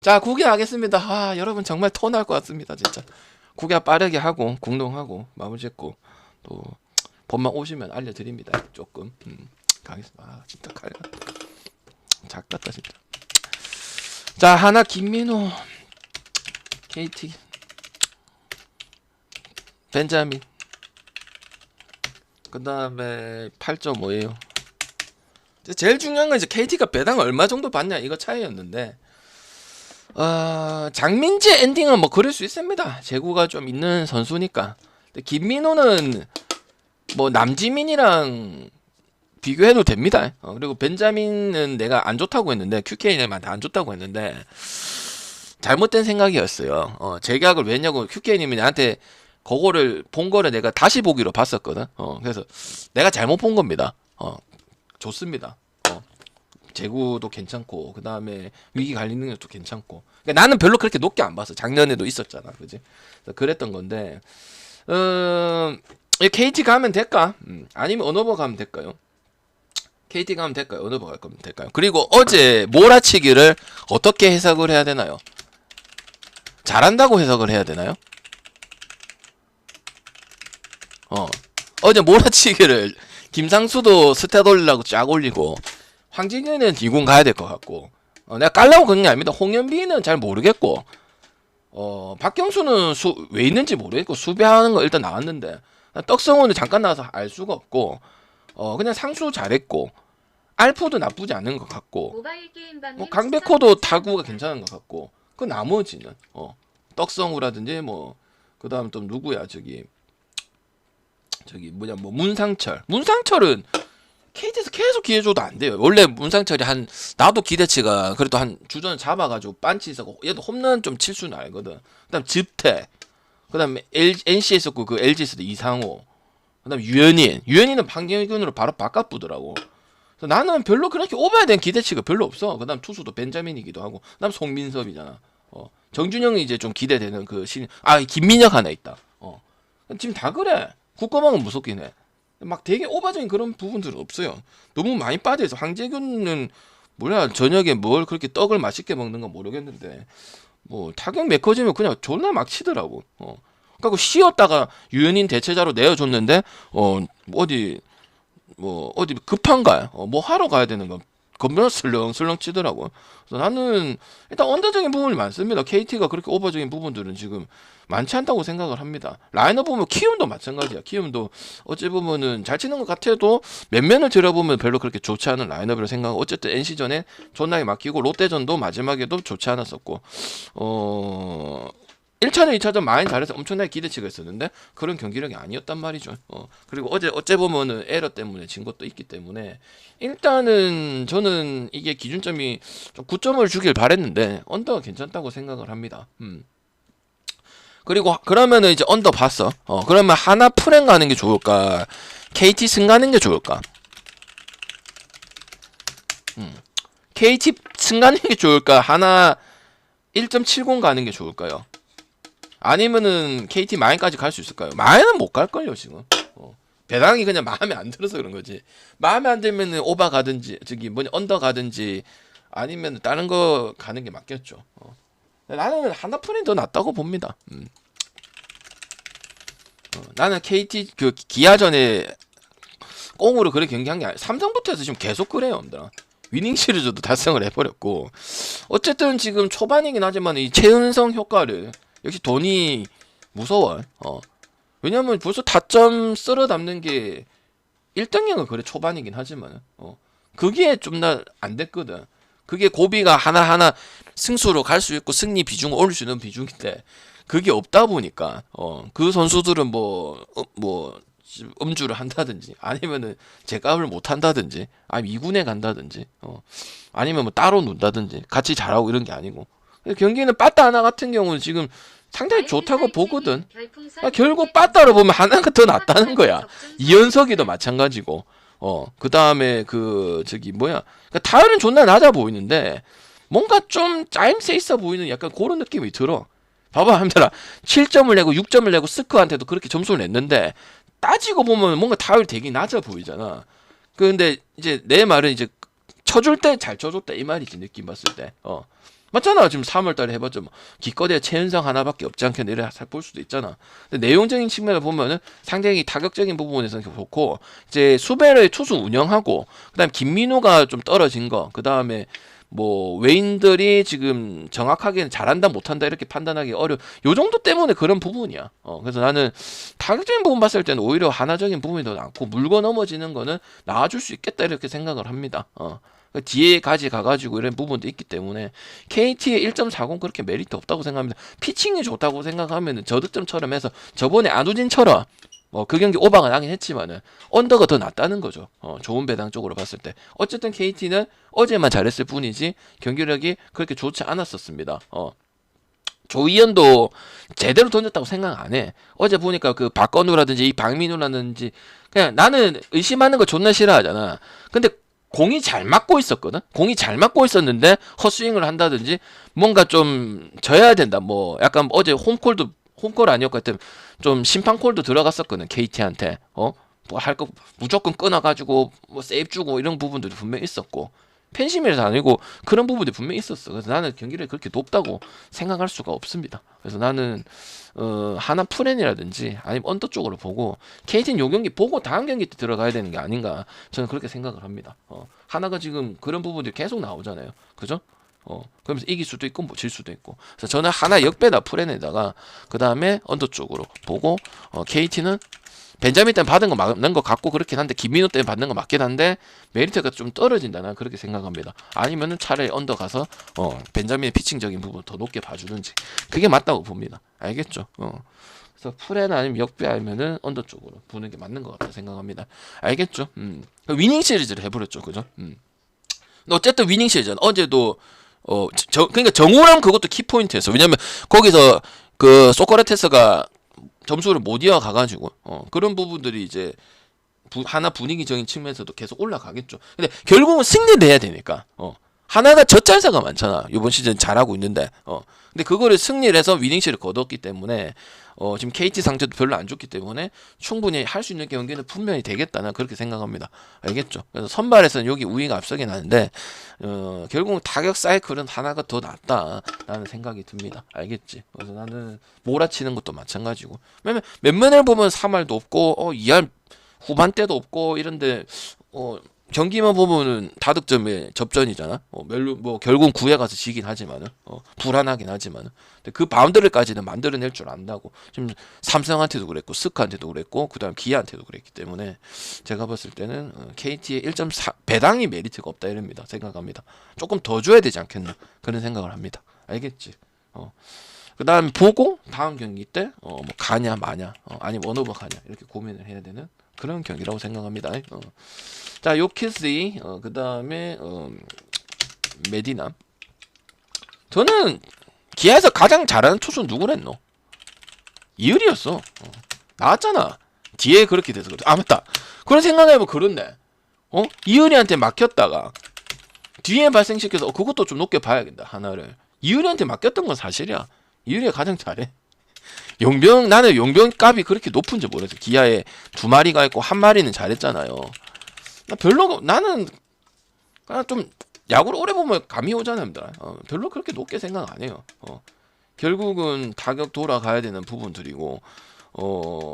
자, 구개하겠습니다. 아, 여러분 정말 토날 것 같습니다, 진짜. 구개 빠르게 하고, 공동하고, 마무리 짓고, 또, 본방 오시면 알려드립니다. 조금. 가겠습니다. 아, 진짜 칼. 작같다, 진짜. 자, 하나, 김민호. KT. 벤자민. 그 다음에 8.5예요. 제일 중요한 건 이제 KT가 배당 얼마 정도 받냐, 이거 차이였는데, 장민재 엔딩은 뭐 그럴 수 있습니다. 재구가 좀 있는 선수니까. 근데 김민호는 뭐 남지민이랑 비교해도 됩니다. 그리고 벤자민은 내가 안 좋다고 했는데 QK님한테 안 좋다고 했는데 잘못된 생각이었어요. 재계약을 왜 했냐고 QK님이 나한테 그거를 본 거를 내가 다시 보기로 봤었거든. 그래서 내가 잘못 본 겁니다. 좋습니다. 재구도 괜찮고 그 다음에 위기 관리 능력도 괜찮고. 그러니까 나는 별로 그렇게 높게 안 봤어. 작년에도 있었잖아, 그지? 그랬던 건데, KT 가면 될까? 아니면 언어버 가면 될까요? KT 가면 될까요? 언어버 갈 거면 될까요? 그리고 어제 몰아치기를 어떻게 해석을 해야 되나요? 잘한다고 해석을 해야 되나요? 어제 몰아치기를 김상수도 스탯 올리려고 쫙 올리고 황진규는 2군 가야 될 것 같고, 내가 깔라고 그런 게 아닙니다. 홍현빈은 잘 모르겠고, 박경수는 왜 있는지 모르겠고, 수비하는 거 일단 나왔는데, 떡성호는 잠깐 나와서 알 수가 없고, 그냥 상수 잘했고, 알프도 나쁘지 않은 것 같고, 뭐 강백호도 타구가 괜찮은 것 같고, 그 나머지는, 떡성우라든지, 뭐, 그 다음 또 누구야, 저기 뭐냐, 뭐, 문상철은, KT에서 계속 기회 줘도 안 돼요. 원래 문상철이 나도 기대치가 그래도 한 주전 잡아가지고 반치 있었고, 얘도 홈런 좀 칠 수는 알거든. 그 다음 집태, 그 다음에 NC에 있었고, 그 LG에서도 이상호, 그 다음 유현이는 방경균으로 바로 바꿔보더라고. 그래서 나는 별로 그렇게 오버에 대한 기대치가 별로 없어. 그 다음 투수도 벤자민이기도 하고, 그 다음 송민섭이잖아. 정준영이 이제 좀 기대되는 김민혁 하나 있다. 지금 다 그래. 국가망은 무섭긴 해. 막 되게 오바적인 그런 부분들은 없어요. 너무 많이 빠져있어. 황재균은 뭐야, 저녁에 뭘 그렇게 떡을 맛있게 먹는 건 모르겠는데 뭐 타격 메커지면 그냥 존나 막 치더라고. 그리고 쉬었다가 유현인 대체자로 내어줬는데 어디 급한가? 뭐 하러 가야 되는 거 겁나 슬렁슬렁 치더라고. 그래서 나는 일단 언더적인 부분이 많습니다. KT가 그렇게 오버적인 부분들은 지금 많지 않다고 생각을 합니다. 라인업 보면 키움도 마찬가지야. 키움도 어찌 보면은 잘 치는 것 같아도 면면을 들여보면 별로 그렇게 좋지 않은 라인업이라고 생각하고, 어쨌든 NC전에 존나게 맡기고 롯데전도 마지막에도 좋지 않았었고, 1차전, 2차전 많이 잘해서 엄청나게 기대치가 있었는데 그런 경기력이 아니었단 말이죠. 그리고 어째 보면은 에러 때문에 진 것도 있기 때문에 일단은 저는 이게 기준점이 좀 9점을 주길 바랬는데 언더가 괜찮다고 생각을 합니다. 그리고 그러면은 이제 언더 봤어. 그러면 하나 프랭 가는 게 좋을까? KT 승 가는 게 좋을까? KT 승 가는 게 좋을까? 하나 1.70 가는 게 좋을까요? 아니면은 KT 마인까지 갈 수 있을까요? 마인은 못 갈걸요, 지금. 배당이 그냥 마음에 안 들어서 그런 거지. 마음에 안 들면은 오바 가든지, 언더 가든지, 아니면 다른 거 가는 게 맞겠죠. 나는 하나뿐이 더 낫다고 봅니다. 나는 KT, 기아전에 꽁으로 그렇게 경기한 게 아니라, 삼성부터 해서 지금 계속 그래요, 엄들아. 위닝 시리즈도 달성을 해버렸고, 어쨌든 지금 초반이긴 하지만 이 최은성 효과를, 역시 돈이 무서워. 왜냐면 벌써 타점 쓸어 담는 게 1등형은 그래 초반이긴 하지만 그게 좀 나 안 됐거든. 그게 고비가 하나하나 승수로 갈 수 있고 승리 비중을 올릴 수 있는 비중인데 그게 없다 보니까 그 선수들은 뭐 음주를 한다든지 아니면은 제값을 못 한다든지 아니면 2군에 간다든지 아니면 뭐 따로 논다든지 같이 잘하고 이런 게 아니고, 경기는 빠따 하나 같은 경우는 지금 상당히 좋다고 보거든. 결국 빠따로 보면 하나가 더 낫다는 거야. 이연석이도 마찬가지고. 그 다음에 그러니까 타율은 존나 낮아 보이는데 뭔가 좀 짜임새 있어 보이는 약간 그런 느낌이 들어. 봐봐, 함들아. 7점을 내고 6점을 내고 스크한테도 그렇게 점수를 냈는데 따지고 보면 뭔가 타율이 되게 낮아 보이잖아. 근데 이제 내 말은 이제 쳐줄 때 잘 쳐줬다 이 말이지, 느낌 봤을 때. 맞잖아. 지금 3월달에 해봤자 뭐 기껏해야 최은성 하나밖에 없지 않겠네 이래 볼 수도 있잖아. 근데 내용적인 측면을 보면은 상당히 타격적인 부분에서는 좋고 이제 수베르의 투수 운영하고 그다음 김민호가 좀 떨어진 거 그다음에 뭐 외인들이 지금 정확하게는 잘한다 못한다 이렇게 판단하기 어려. 요 정도 때문에 그런 부분이야. 그래서 나는 타격적인 부분 봤을 때는 오히려 하나적인 부분이 더 많고 물고 넘어지는 거는 나아줄 수 있겠다 이렇게 생각을 합니다. 뒤에까지 가가지고 이런 부분도 있기 때문에 KT의 1.40 그렇게 메리트 없다고 생각합니다. 피칭이 좋다고 생각하면 저득점처럼 해서 저번에 안우진처럼 그 경기 오버가 나긴 했지만은 언더가 더 낫다는 거죠. 좋은 배당 쪽으로 봤을 때 어쨌든 KT는 어제만 잘했을 뿐이지 경기력이 그렇게 좋지 않았었습니다. 조이현도 제대로 던졌다고 생각 안 해. 어제 보니까 그 박건우라든지 이 박민우라든지 그냥 나는 의심하는 거 존나 싫어하잖아. 근데 공이 잘 맞고 있었거든. 공이 잘 맞고 있었는데 헛스윙을 한다든지 뭔가 좀 져야 된다. 뭐 약간 어제 홈콜 아니었고 하여튼 좀 심판콜도 들어갔었거든. KT한테 뭐 할 거 무조건 끊어가지고 뭐 세이브 주고 이런 부분들도 분명히 있었고 팬심이라서 아니고 그런 부분들이 분명히 있었어. 그래서 나는 경기를 그렇게 높다고 생각할 수가 없습니다. 그래서 나는 하나 프렌이라든지 아니면 언더 쪽으로 보고 KT는 요 경기 보고 다음 경기 때 들어가야 되는 게 아닌가 저는 그렇게 생각을 합니다. 하나가 지금 그런 부분들이 계속 나오잖아요. 그죠? 그러면서 이길 수도 있고 뭐 질 수도 있고. 그래서 저는 하나 역배다 프렌에다가 그 다음에 언더 쪽으로 보고 KT는 벤자민 때문에 받은 거 맞는 것 같고 그렇긴 한데 김민호 때문에 받는 거 맞긴 한데 메리트가 좀 떨어진다 난 그렇게 생각합니다. 아니면은 차라리 언더 가서 벤자민의 피칭적인 부분 더 높게 봐주든지 그게 맞다고 봅니다. 알겠죠? 그래서 프레나 아니면 역배 아니면은 언더 쪽으로 보는 게 맞는 것 같다 생각합니다. 알겠죠? 위닝 시리즈를 해버렸죠, 그죠? 어쨌든 위닝 시리즈는 어제도 그러니까 정우랑 그것도 키포인트였어. 왜냐면 거기서 그 소크라테스가 점수를 못 이어가가지고 그런 부분들이 이제 하나 분위기적인 측면에서도 계속 올라가겠죠. 근데 결국은 승리를 해야 되니까 하나가 젖잘사가 많잖아. 이번 시즌 잘하고 있는데 근데 그거를 승리를 해서 위닝시를 거뒀기 때문에 지금 KT 상태도 별로 안 좋기 때문에 충분히 할 수 있는 경기는 분명히 되겠다는 그렇게 생각합니다. 알겠죠? 그래서 선발에서는 여기 우위가 앞서긴 하는데 결국은 타격 사이클은 하나가 더 낫다라는 생각이 듭니다. 알겠지? 그래서 나는 몰아치는 것도 마찬가지고 왜냐면 몇몇을 보면 3할도 없고 2할 후반대도 없고 이런데 경기만 보면은 다득점의 접전이잖아. 뭐 결국 9회 가서 지긴 하지만은 불안하긴 하지만은 근데 그 바운더리까지는 만들어낼 줄 안다고. 지금 삼성한테도 그랬고 스카한테도 그랬고 그다음 기아한테도 그랬기 때문에 제가 봤을 때는 KT의 1.4 배당이 메리트가 없다 이럽니다. 생각합니다. 조금 더 줘야 되지 않겠나 그런 생각을 합니다. 알겠지? 그다음 보고 다음 경기 때 뭐 가냐 마냐 아니면 원오버 가냐 이렇게 고민을 해야 되는 그런 경기라고 생각합니다. 자, 요키스 그 다음에 메디나. 저는 기아에서 가장 잘하는 투수는 누구랬노? 이을이었어. 나왔잖아. 뒤에 그렇게 돼서 그래. 맞다. 그런 생각해보면 그런데 이을이한테 막혔다가 뒤에 발생시켜서 그것도 좀 높게 봐야겠다. 하나를 이을이한테 맡겼던 건 사실이야. 이을이가 가장 잘해. 나는 용병 값이 그렇게 높은지 모르겠어. 기아에 2마리가 있고 1마리는 잘했잖아요. 나는 그냥 좀 야구를 오래 보면 감이 오잖아요. 별로 그렇게 높게 생각 안 해요. 결국은 타격 돌아가야 되는 부분들이고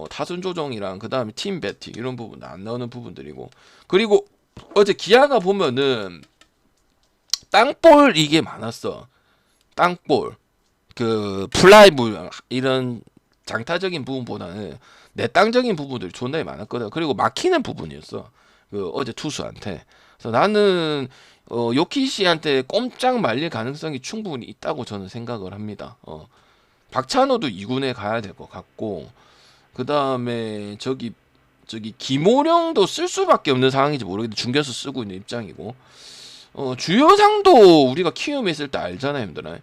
타순 조정이랑 그 다음에 팀 배팅 이런 부분 안 나오는 부분들이고 그리고 어제 기아가 보면은 땅볼 이게 많았어. 땅볼 그 플라이볼 이런 장타적인 부분보다는 내땅적인 부분들이 존나 많았거든. 그리고 막히는 부분이었어. 그 어제 투수한테. 그래서 나는 요키시한테 꼼짝 말릴 가능성이 충분히 있다고 저는 생각을 합니다. 박찬호도 2군에 가야 될 것 같고 그 다음에 저기 김호령도 쓸 수밖에 없는 상황인지 모르겠는데 중견수 쓰고 있는 입장이고 주효상도 우리가 키움에 있을 때 알잖아요, 힘들어요.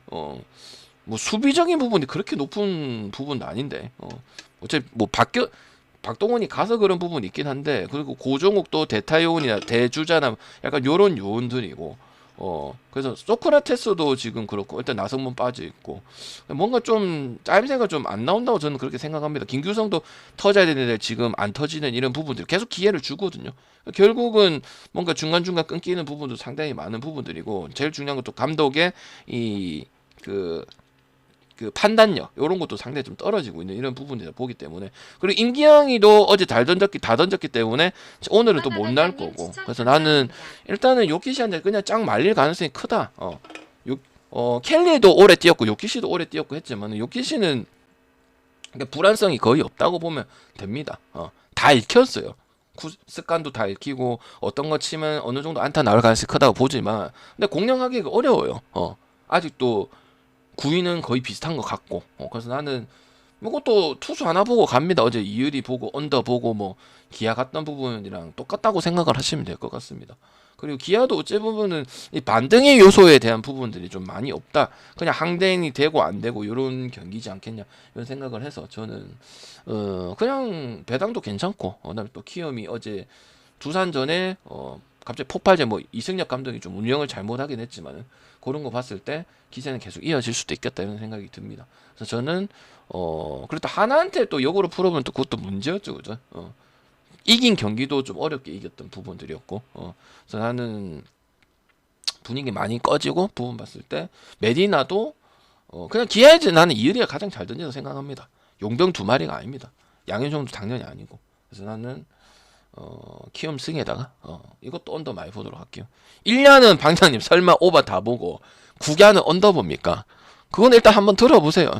뭐 수비적인 부분이 그렇게 높은 부분도 아닌데 어차피 뭐 박동원이 가서 그런 부분이 있긴 한데 그리고 고종욱도 대타요원이나 대주자나 약간 요런 요원들이고 그래서 소크라테스도 지금 그렇고 일단 나성문 빠져 있고 뭔가 좀 짜임새가 좀 안 나온다고 저는 그렇게 생각합니다. 김규성도 터져야 되는데 지금 안 터지는 이런 부분들 계속 기회를 주거든요. 결국은 뭔가 중간중간 끊기는 부분도 상당히 많은 부분들이고 제일 중요한 것도 감독의 그 판단력 이런 것도 상당히 좀 떨어지고 있는 이런 부분들을 보기 때문에 그리고 임기영이도 어제 다 던졌기 때문에 오늘은 또 못 날 거고 그래서 나는 일단은 요키시한테 그냥 짱 말릴 가능성이 크다. 켈리도 오래 뛰었고 요키시도 오래 뛰었고 했지만 요키시는 불안성이 거의 없다고 보면 됩니다. 다 읽혔어요. 습관도 다 읽히고 어떤 거 치면 어느 정도 안타 나올 가능성이 크다고 보지만 근데 공략하기가 어려워요. 아직도 구위는 거의 비슷한 것 같고 그래서 나는 이것도 투수 하나 보고 갑니다. 어제 이을이 보고 언더 보고 뭐 기아 갔던 부분이랑 똑같다고 생각을 하시면 될 것 같습니다. 그리고 기아도 어찌 보면은 이 반등의 요소에 대한 부분들이 좀 많이 없다. 그냥 항대인이 되고 안 되고 이런 경기지 않겠냐 이런 생각을 해서 저는 그냥 배당도 괜찮고 그다음에 또 키움이 어제 두산전에 갑자기 폭발제 뭐 이승엽 감독이 좀 운영을 잘못하긴 했지만 그런 거 봤을 때 기세는 계속 이어질 수도 있겠다 이런 생각이 듭니다. 그래서 저는 그래도 하나한테 또 역으로 풀어보면 또 그것도 문제였죠, 그죠? 이긴 경기도 좀 어렵게 이겼던 부분들이었고, 그래서 나는 분위기 많이 꺼지고 부분 봤을 때 메디나도 그냥 기아에서 나는 이을이가 가장 잘 던진다고 생각합니다. 용병 두 마리가 아닙니다. 양현종도 당연히 아니고, 그래서 나는 키움 승에다가 이것도 언더 많이 보도록 할게요. 1년은 방장님 설마 오버 다 보고 9개는 언더 봅니까? 그건 일단 한번 들어보세요.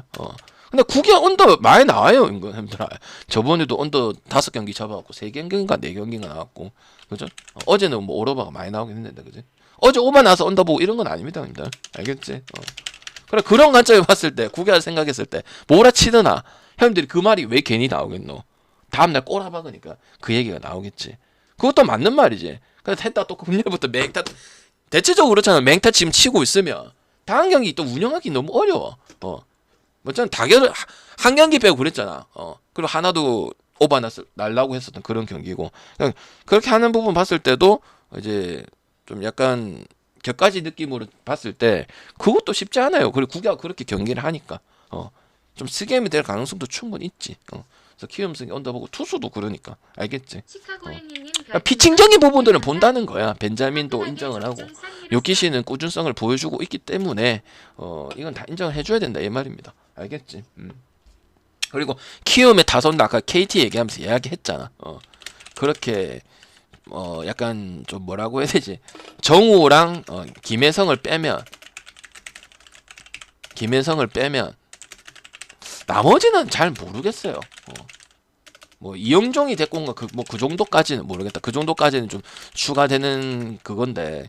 근데 9개 언더 많이 나와요, 형님들아. 저번에도 언더 5경기 잡아갖고 3경기인가 4경기인가 나왔고, 그죠? 어제는 뭐 오버가 많이 나오긴 했는데, 그지? 어제 오버 나서 언더 보고 이런 건 아닙니다, 형님들. 알겠지? 그래, 그런 관점에 봤을 때, 9개를 생각했을 때, 몰아치더나, 형님들이 그 말이 왜 괜히 나오겠노? 다음날 꼬라박으니까 그 얘기가 나오겠지. 그것도 맞는 말이지. 그래서 했다 또 금요일부터 맹타, 대체적으로 그렇잖아. 맹타 지금 치고 있으면, 다음 경기 또 운영하기 너무 어려워. 뭐잖아, 다결을 한 경기 빼고 그랬잖아. 그리고 하나도 오버 날라고 했었던 그런 경기고. 그렇게 하는 부분 봤을 때도 이제 좀 약간 격가지 느낌으로 봤을 때 그것도 쉽지 않아요. 그리고 구기가 그렇게 경기를 하니까 좀 스게임이 될 가능성도 충분히 있지. 그래서 키움승이 언더보고 투수도 그러니까 알겠지. 그러니까 피칭적인 부분들은 본다는 거야. 벤자민도 인정을 하고 요키시는 꾸준성을 보여주고 있기 때문에 이건 다 인정을 해줘야 된다 이 말입니다. 알겠지. 그리고 키움의 타선도 아까 KT 얘기하면서 이야기했잖아. 그렇게 약간 좀 뭐라고 해야 되지? 정우랑 김혜성을 빼면 나머지는 잘 모르겠어요. 뭐 이영종이 됐건가 그 정도까지는 모르겠다. 그 정도까지는 좀 추가되는 그건데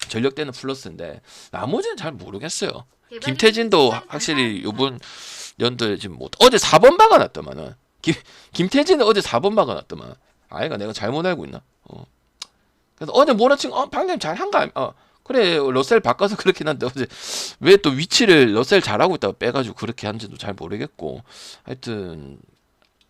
전력 때는 플러스인데 나머지는 잘 모르겠어요. 김태진도 확실히 요번 연도에 지금 뭐 어제 4번 박아놨더만은 김태진은 어제 4번 박아놨더만 아이가 내가 잘못 알고 있나? 그래서 어제 몰아친 방금 잘한 거 아니? 그래 러셀 바꿔서 그렇긴 한데 어제 왜 또 위치를 러셀 잘하고 있다고 빼가지고 그렇게 한지도 잘 모르겠고 하여튼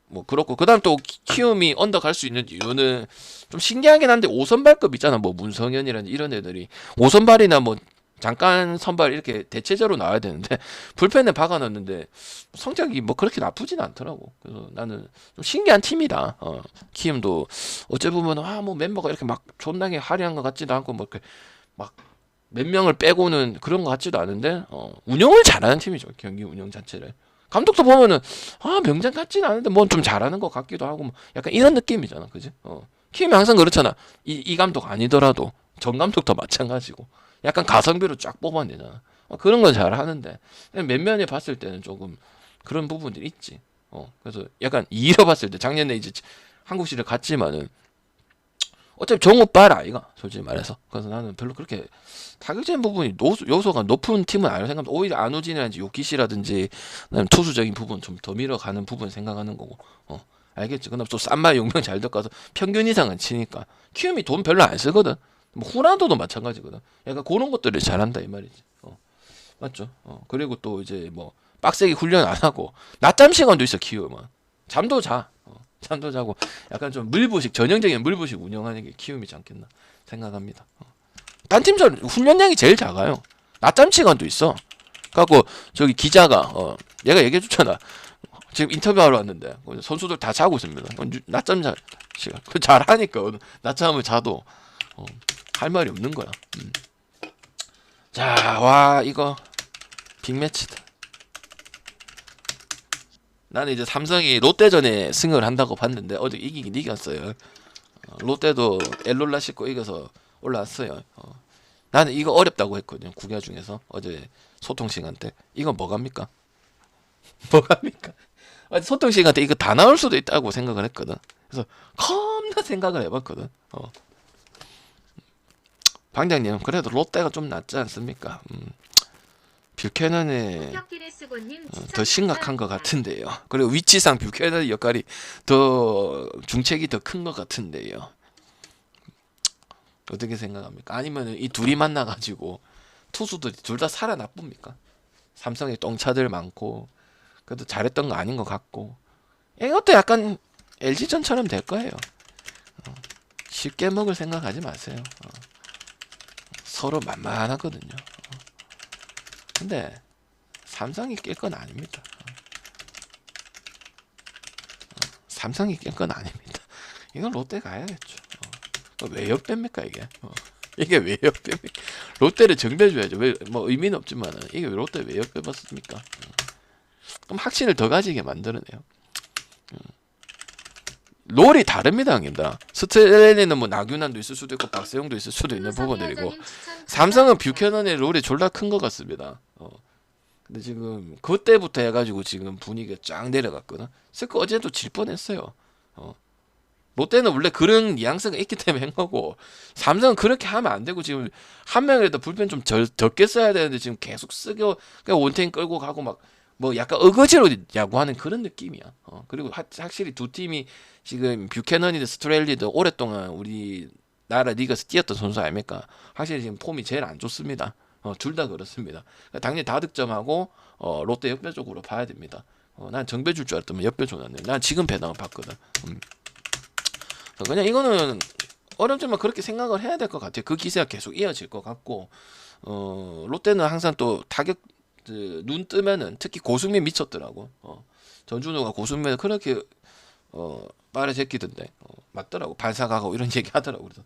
뭐 그렇고 그다음 또 키움이 언더 갈 수 있는 이유는 좀 신기하긴 한데 5선발급 있잖아. 뭐 문성현이라는 이런 애들이 5선발이나 뭐 잠깐 선발 이렇게 대체제로 나와야 되는데 불펜에 박아놨는데 성적이 뭐 그렇게 나쁘진 않더라고. 그래서 나는 좀 신기한 팀이다. 키움도 어째 보면 뭐 멤버가 이렇게 막 존나게 화려한 것 같지도 않고 뭐 이렇게 막 몇 명을 빼고는 그런 것 같지도 않은데 운영을 잘하는 팀이죠. 경기 운영 자체를. 감독도 보면은 명장 같지는 않은데 뭐 좀 잘하는 것 같기도 하고 뭐 약간 이런 느낌이잖아, 그지? 키움이 항상 그렇잖아. 이 감독 아니더라도 전 감독도 마찬가지고 약간 가성비로 쫙 뽑아내잖아. 그런 건 잘하는데 몇 면에 봤을 때는 조금 그런 부분들이 있지. 그래서 약간 이로 봤을 때 작년에 이제 한국 시리즈 갔지만은 어차피 정우 빨 아이가 솔직히 말해서. 그래서 나는 별로 그렇게 타격적인 부분이 요소가 높은 팀은 아니라고 생각합니다. 오히려 안우진이라든지 요키시라든지 투수적인 부분 좀 더 밀어가는 부분 생각하는 거고. 알겠지? 그다음 또 싼말 용병 잘 덕가서 평균 이상은 치니까 키움이 돈 별로 안 쓰거든. 뭐 후라도도 마찬가지거든. 약간 그런 것들을 잘한다 이 말이지. 맞죠? 그리고 또 이제 뭐 빡세게 훈련 안 하고 낮잠 시간도 있어 키움은. 잠도 자. 잠도 자고 약간 좀 물부식 전형적인 물부식 운영하는 게 키움이지 않겠나 생각합니다. 딴 팀전 훈련량이 제일 작아요. 낮잠 시간도 있어. 그래갖고 저기 기자가 얘가 얘기해줬잖아. 지금 인터뷰하러 왔는데 선수들 다 자고 있습니다. 낮잠 시간 잘하니까 낮잠을 자도 할 말이 없는 거야. 자, 와 이거 빅매치다. 나는 이제 삼성이 롯데전에 승을 한다고 봤는데 어제 이기긴 이겼어요. 롯데도 엘롤라 씻고 이겨서 올라왔어요. 나는 이거 어렵다고 했거든요. 국야 중에서 어제 소통 시간 때 이건 뭐갑니까? 뭐갑니까? 소통 시간 때 이거 다 나올 수도 있다고 생각을 했거든. 그래서 겁나 생각을 해봤거든. 방장님 그래도 롯데가 좀 낫지 않습니까? 뷰캐넌의 더 심각한 것 같은데요. 그리고 위치상 뷰캐넌의 역할이 더 중책이 더 큰 것 같은데요. 어떻게 생각합니까? 아니면 이 둘이 만나가지고 투수들이 둘 다 살아나쁩니까? 삼성에 똥차들 많고 그래도 잘했던 거 아닌 것 같고 이것도 약간 LG전처럼 될 거예요. 쉽게 먹을 생각하지 마세요. 서로 만만하거든요. 근데 삼성이 깰 건 아닙니다. 삼성이 깰 건 아닙니다. 이건 롯데 가야겠죠. 왜 역배입니까 이게? 이게 왜 역배입니까? 롯데를 정배줘야죠. 왜 뭐 의미는 없지만 이게 왜 롯데 왜 역배봤습니까? 그럼 확신을 더 가지게 만들어내요. 롤이 다릅니다, 형님들. 스트레일리는 뭐 나균환도 있을 수도 있고 박세용도 있을 수도 있는 부분들이고 삼성은 뷰캐넌의 롤이 졸라 큰 것 같습니다. 근데 지금 그때부터 해가지고 지금 분위기가 쫙 내려갔거든. 그래서 어제도 질 뻔했어요. 롯데는 원래 그런 뉘앙스가 있기 때문에 한 거고 삼성은 그렇게 하면 안 되고 지금 한 명이라도 불펜 좀 적게 써야 되는데 지금 계속 쓰고 그냥 원테인 끌고 가고 막 뭐 약간 어거지로 야구하는 그런 느낌이야. 그리고 확실히 두 팀이 지금 뷰캐넌이든 스트레일리든 오랫동안 우리나라 리그에서 뛰었던 선수 아닙니까? 확실히 지금 폼이 제일 안 좋습니다. 둘 다 그렇습니다. 당연히 다득점하고 롯데 역배 쪽으로 봐야 됩니다. 난 정배 줄 줄 알았더니 역배 줘놨네. 난 지금 배당을 봤거든. 그냥 이거는 어렵지만 그렇게 생각을 해야 될 것 같아요. 그 기세가 계속 이어질 것 같고 롯데는 항상 또 타격 눈 뜨면은 특히 고승민 미쳤더라고. 전준호가 고승민을 그렇게 말에 제끼던데 맞더라고. 반사가고 이런 얘기 하더라고. 그래서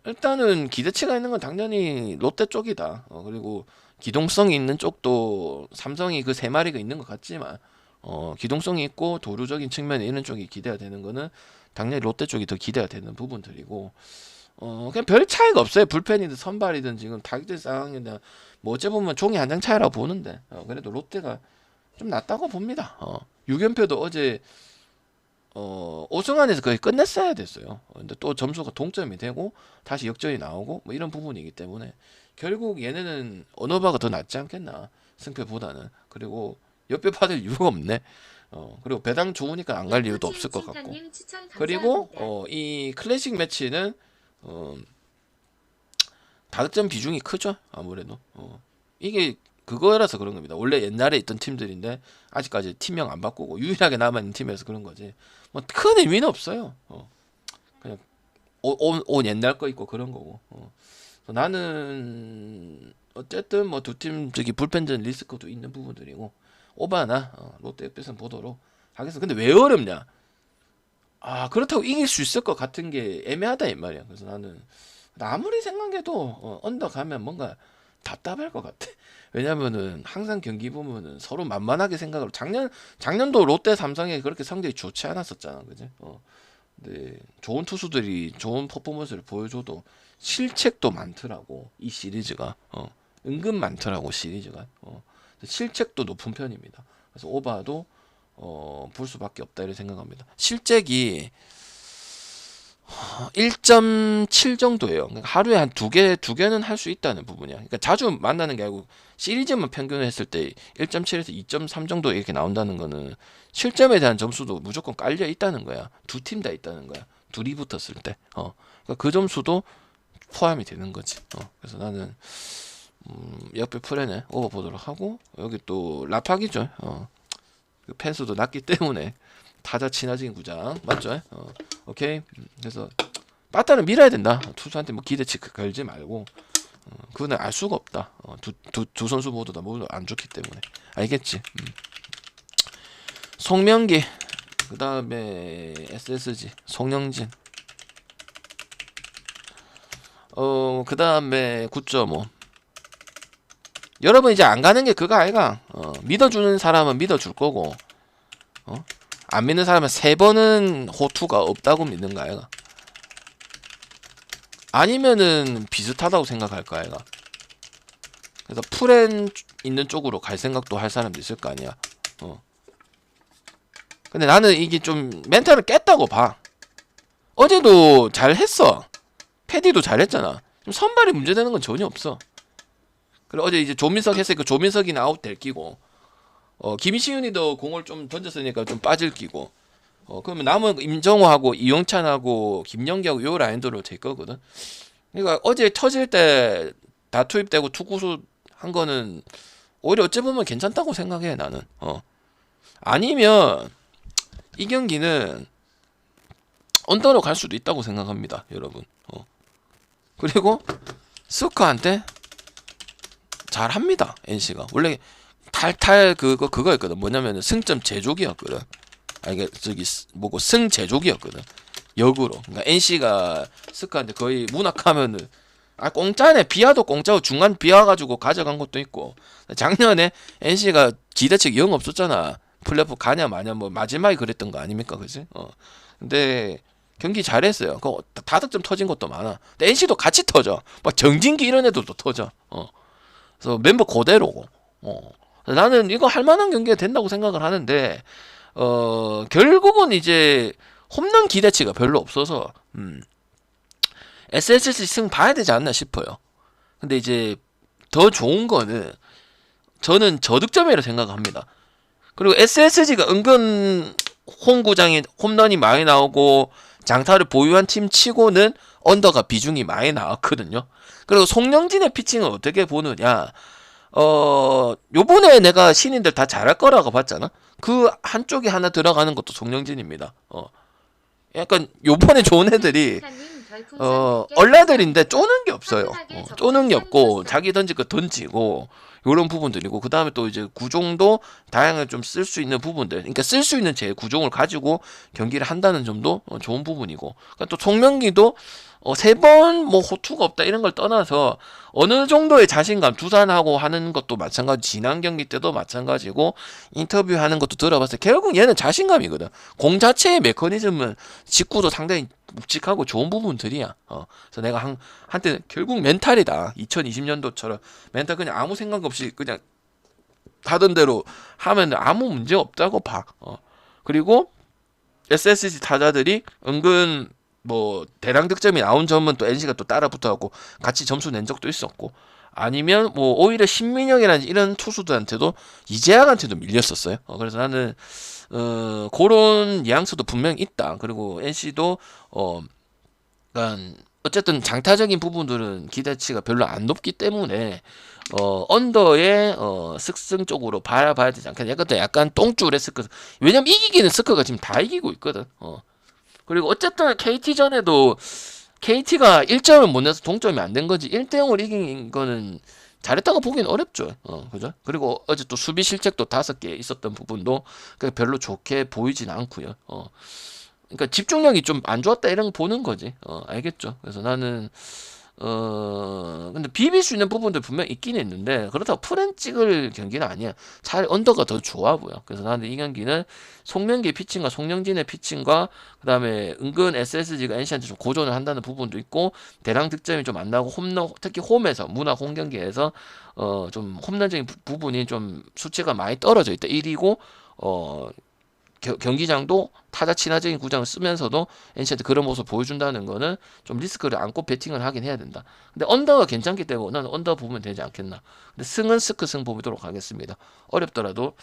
일단은 기대치가 있는 건 당연히 롯데 쪽이다. 그리고 기동성이 있는 쪽도 삼성이 그 세 마리가 있는 것 같지만 기동성이 있고 도루적인 측면에 있는 쪽이 기대가 되는 거는 당연히 롯데 쪽이 더 기대가 되는 부분들이고 그냥 별 차이가 없어요. 불펜이든 선발이든 지금 타격대 상황이든 뭐 어째 보면 종이 한 장 차이라고 보는데 그래도 롯데가 좀 낫다고 봅니다. 6연패도 어제 5승 안에서 거의 끝냈어야 됐어요. 근데 또 점수가 동점이 되고 다시 역전이 나오고 뭐 이런 부분이기 때문에 결국 얘네는 언어바가 더 낫지 않겠나 승패보다는. 그리고 옆에 받을 이유가 없네. 그리고 배당 좋으니까 안 갈 이유도 없을 것 같고. 그리고 이 클래식 매치는 다득점 비중이 크죠. 아무래도 이게 그거라서 그런 겁니다. 원래 옛날에 있던 팀들인데 아직까지 팀명 안 바꾸고 유일하게 남아있는 팀에서 그런 거지. 뭐 큰 의미는 없어요. 그냥 옷 옛날 거 입고 그런 거고. 나는 어쨌든 뭐 두 팀 저기 불펜전 리스크도 있는 부분들이고 오바나 롯데 옆에서 보도록 하겠습니다. 근데 왜 어렵냐? 그렇다고 이길 수 있을 것 같은 게 애매하다 이 말이야. 그래서 나는 아무리 생각해도 언더 가면 뭔가 답답할 것 같아. 왜냐면은 항상 경기 보면은 서로 만만하게 생각을 작년도 롯데 삼성이 그렇게 성적이 좋지 않았었잖아, 그지? 근데 좋은 투수들이 좋은 퍼포먼스를 보여줘도 실책도 많더라고 이 시리즈가. 은근 많더라고 시리즈가. 실책도 높은 편입니다. 그래서 오바도 볼 수밖에 없다 이렇게 생각합니다. 실책이 1.7 정도예요. 그러니까 하루에 한 두 개는 할 수 있다는 부분이야. 그러니까 자주 만나는 게 아니고 시리즈만 평균을 했을 때 1.7에서 2.3 정도 이렇게 나온다는 거는 실점에 대한 점수도 무조건 깔려 있다는 거야. 두 팀 다 있다는 거야. 둘이 붙었을 때. 그러니까 그 점수도 포함이 되는 거지. 그래서 나는 옆에 프레네 오버 보도록 하고 여기 또 라팍이죠. 그 펜스도 낮기 때문에 타자 친화적인 구장 맞죠? 오케이. 그래서 빠따는 밀어야 된다. 투수한테 뭐 기대치 걸지 말고. 그거는 알 수가 없다. 두 선수 모두 다 모두 안 좋기 때문에. 알겠지? 송명기, 그 다음에 SSG, 송영진, 그 다음에 9.5. 여러분 이제 안 가는 게 그거 아이가? 믿어주는 사람은 믿어줄 거고, 안 믿는 사람은 3번은 호투가 없다고 믿는 거 아이가? 아니면은 비슷하다고 생각할 거 아이가? 그래서 풀엔 있는 쪽으로 갈 생각도 할 사람도 있을 거 아니야. 근데 나는 이게 좀 멘탈을 깼다고 봐. 어제도 잘했어. 패디도 잘했잖아. 좀 선발이 문제되는 건 전혀 없어. 그리고 어제 이제 조민석 했으니까 조민석이는 아웃 될 끼고, 김시윤이도 공을 좀 던졌으니까 좀 빠질 끼고, 그러면 남은 임정호하고 이용찬하고 김영기하고 요 라인도로 될 거거든. 그러니까 어제 터질 때 다 투입되고 투구수 한 거는 오히려 어찌 보면 괜찮다고 생각해 나는. 아니면 이 경기는 언더로 갈 수도 있다고 생각합니다, 여러분. 그리고 스커한테 잘합니다, NC가. 원래 탈탈 그거였거든. 뭐냐면은 승점 제조기였거든. 이게 저기 뭐고 승제조기였거든. 역으로. 그러니까 NC가 스커한테 거의 문학하면은 공짜네. 비아도 공짜고 중간 비아 가지고 가져간 것도 있고. 작년에 NC가 기대치가 영 없었잖아. 플레이오프 가냐 마냐 뭐 마지막에 그랬던 거 아닙니까, 그지? 근데 경기 잘했어요. 그 다득점 터진 것도 많아. 근데 NC도 같이 터져. 막 정진기 이런 애들도 터져. 그래서 멤버 그대로고. 나는 이거 할 만한 경기가 된다고 생각을 하는데, 결국은 이제 홈런 기대치가 별로 없어서, SSG 승 봐야 되지 않나 싶어요. 근데 이제 더 좋은 거는 저는 저득점이라고 생각합니다. 그리고 SSG가 은근 홈구장에 홈런이 많이 나오고 장타를 보유한 팀 치고는 언더가 비중이 많이 나왔거든요. 그리고 송영진의 피칭을 어떻게 보느냐. 요번에 내가 신인들 다 잘할 거라고 봤잖아. 그 한쪽에 하나 들어가는 것도 송영진입니다. 약간 요번에 좋은 애들이 얼라들인데 쪼는 게 없어요. 쪼는 게 없고 자기 던질 거 던지고 요런 부분들이고, 그 다음에 또 이제 구종도 다양하게 좀 쓸 수 있는 부분들, 그러니까 쓸 수 있는 제 구종을 가지고 경기를 한다는 점도 좋은 부분이고, 그러니까 또 송명기도 3번 뭐 호투가 없다 이런 걸 떠나서 어느 정도의 자신감, 두산하고 하는 것도 마찬가지, 지난 경기 때도 마찬가지고, 인터뷰하는 것도 들어봤어요. 결국 얘는 자신감이거든. 공 자체의 메커니즘은 직구도 상당히 묵직하고 좋은 부분들이야. 그래서 내가 한때 결국 멘탈이다. 2020년도처럼 멘탈 그냥 아무 생각 없이 그냥 하던 대로 하면 아무 문제 없다고 봐. 그리고 SSG 타자들이 은근 뭐 대량 득점이 나온 점은 또 NC가 또 따라 붙어갖고 같이 점수 낸 적도 있었고, 아니면 뭐 오히려 신민혁이라는 이런 투수들한테도 이재학한테도 밀렸었어요. 그래서 나는 그런 뉘앙스도 분명히 있다. 그리고 NC도 그러니까 어쨌든 장타적인 부분들은 기대치가 별로 안 높기 때문에 언더의 습승 쪽으로 바라봐야 되지 않겠냐. 약간 똥줄의 스커. 왜냐면 이기기는 스커가 지금 다 이기고 있거든. 그리고 어쨌든 KT전에도 KT가 1점을 못 내서 동점이 안 된 거지 1대0으로 이긴 거는 잘했다고 보기는 어렵죠. 그죠? 그리고 어제 또 수비 실책도 5개 있었던 부분도 별로 좋게 보이진 않고요. 그러니까 집중력이 좀 안 좋았다 이런 거 보는 거지. 알겠죠? 그래서 나는 근데 비빌 수 있는 부분들 분명 있긴 있는데, 그렇다고 풀엔 찍을 경기는 아니야. 차라리 언더가 더 좋아 보여. 그래서 나는 이 경기는 송명기 피칭과 송영진의 피칭과 그 다음에 은근 SSG가 NC한테 좀 고전을 한다는 부분도 있고, 대량 득점이 좀 안 나고 홈런, 특히 홈에서 문학 홈 경기에서 좀 홈런적인 부분이 좀 수치가 많이 떨어져 있다. 1위고 경기장도 타자 친화적인 구장을 쓰면서도 NC한테 그런 모습을 보여준다는 거는 좀 리스크를 안고 배팅을 하긴 해야 된다. 근데 언더가 괜찮기 때문에 나는 언더 보면 되지 않겠나. 근데 승은 스크 승 보도록 하겠습니다. 어렵더라도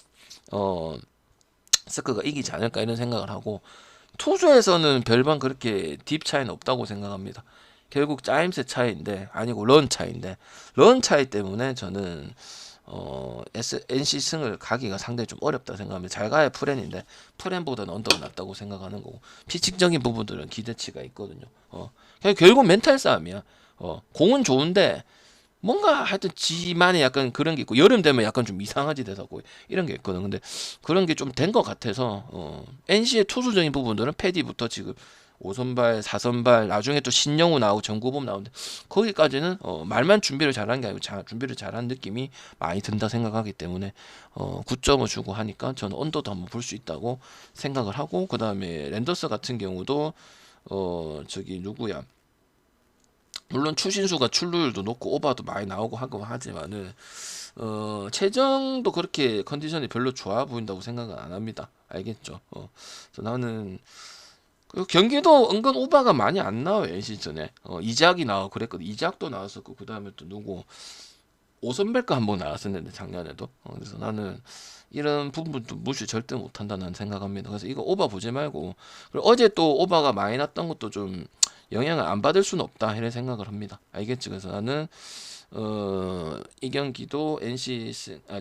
스크가 이기지 않을까 이런 생각을 하고, 투수에서는 별반 그렇게 딥 차이는 없다고 생각합니다. 결국 짜임새 차이인데, 아니고 런 차이인데, 런 차이 때문에 저는 NC 승을 가기가 상당히 좀 어렵다 생각합니다. 잘 가야 프렌인데 프렌보다는 언더가 낫다고 생각하는 거고 피칭적인 부분들은 기대치가 있거든요. 그냥 결국 멘탈 싸움이야. 공은 좋은데 뭔가 하여튼 지만의 약간 그런 게 있고 여름 되면 약간 좀 이상하지 돼서고 이런 게 있거든. 근데 그런 게 좀 된 것 같아서 NC의 투수적인 부분들은 패디부터 지금 5선발, 4선발 나중에 또 신영우 나오고 정구범 나오는데 거기까지는 말만 준비를 잘한 게 아니고 준비를 잘한 느낌이 많이 든다 생각하기 때문에 9점을 주고 하니까 저는 언더도 한번 볼 수 있다고 생각을 하고 그 다음에 랜더스 같은 경우도 저기 누구야 물론 추신수가 출루율도 높고 오바도 많이 나오고 하고 하지만은 최정도 그렇게 컨디션이 별로 좋아 보인다고 생각은 안 합니다. 알겠죠? 그래서 나는 그리고 경기도 은근 오바가 많이 안 나와요. 시즌에 이작이 나와 그랬거든. 이작도 나왔었고 그 다음에 또 누구 오선벨가 한번 나왔었는데 작년에도 그래서 나는 이런 부분도 무시 절대 못한다는 생각합니다. 그래서 이거 오바 보지 말고 그리고 어제 또 오바가 많이 났던 것도 좀 영향을 안 받을 수는 없다 이런 생각을 합니다. 알겠지? 그래서 나는 이 경기도 NC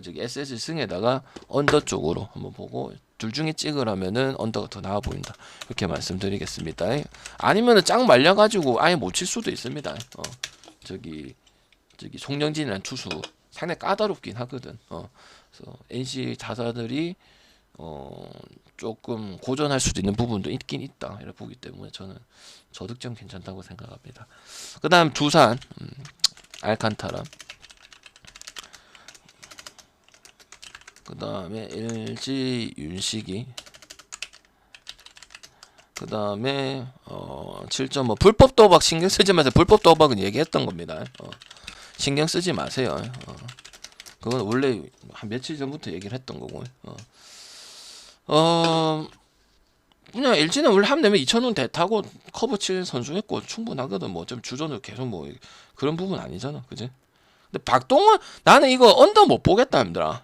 저기 SS 승에다가 언더 쪽으로 한번 보고 둘 중에 찍으라면은 언더가 더 나아 보인다 이렇게 말씀드리겠습니다. 아니면은 짱 말려가지고 아예 못 칠 수도 있습니다. 저기 송영진이라는 투수 상당히 까다롭긴 하거든. 그래서 NC 타자들이 조금 고전할 수도 있는 부분도 있긴 있다 이렇게 보기 때문에 저는 저득점 괜찮다고 생각합니다. 그 다음 두산 알칸타라, 그 다음에 LG 윤식이, 그 다음에 7.5 불법 도박 신경 쓰지 마세요. 불법 도박은 얘기했던 겁니다. 신경 쓰지 마세요. 그건 원래 한 며칠 전부터 얘기를 했던 거고. 그냥 LG는 원래 함 내면 2,000원 대타고 커버 칠 선수였고 충분하거든. 뭐 좀 주전을 계속 뭐 그런 부분 아니잖아, 그지? 근데 박동원 나는 이거 언더 못 보겠다, 힘들아.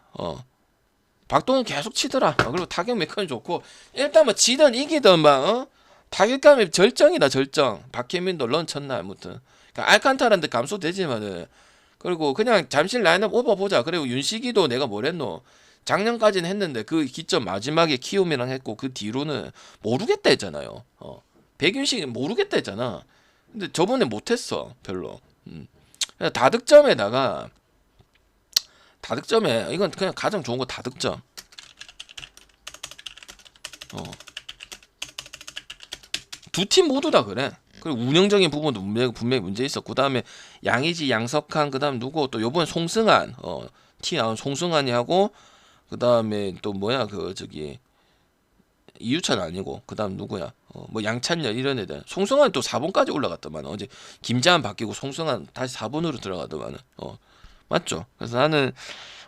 박동원 계속 치더라. 그리고 타격 메커니즘 좋고 일단 뭐 지든 이기든 막 타격감이 절정이다, 절정. 박혜민도 런 쳤나 아무튼. 그러니까 알칸타라인데 감소되지만은 그리고 그냥 잠시 라인업 오버 보자. 그리고 윤식이도 내가 뭐랬노? 작년까지는 했는데 그 기점 마지막에 키움이랑 했고 그 뒤로는 모르겠다 했잖아요. 백윤식이 모르겠다 했잖아. 근데 저번에 못했어 별로. 다득점에다가 다득점에 이건 그냥 가장 좋은 거 다득점. 두 팀 모두 다 그래. 그리고 운영적인 부분도 분명히 문제 있었고, 그 다음에 양의지, 양석환, 그 다음 누구 또 요번 송승환, 티 나온 송승환이 하고, 그 다음에 또 뭐야 그 저기 이유찬 아니고, 그 다음 누구야? 뭐 양찬열 이런 애들. 송승환 또 4번까지 올라갔더만. 어제 김자한 바뀌고 송승환 다시 4번으로 들어가더만. 맞죠? 그래서 나는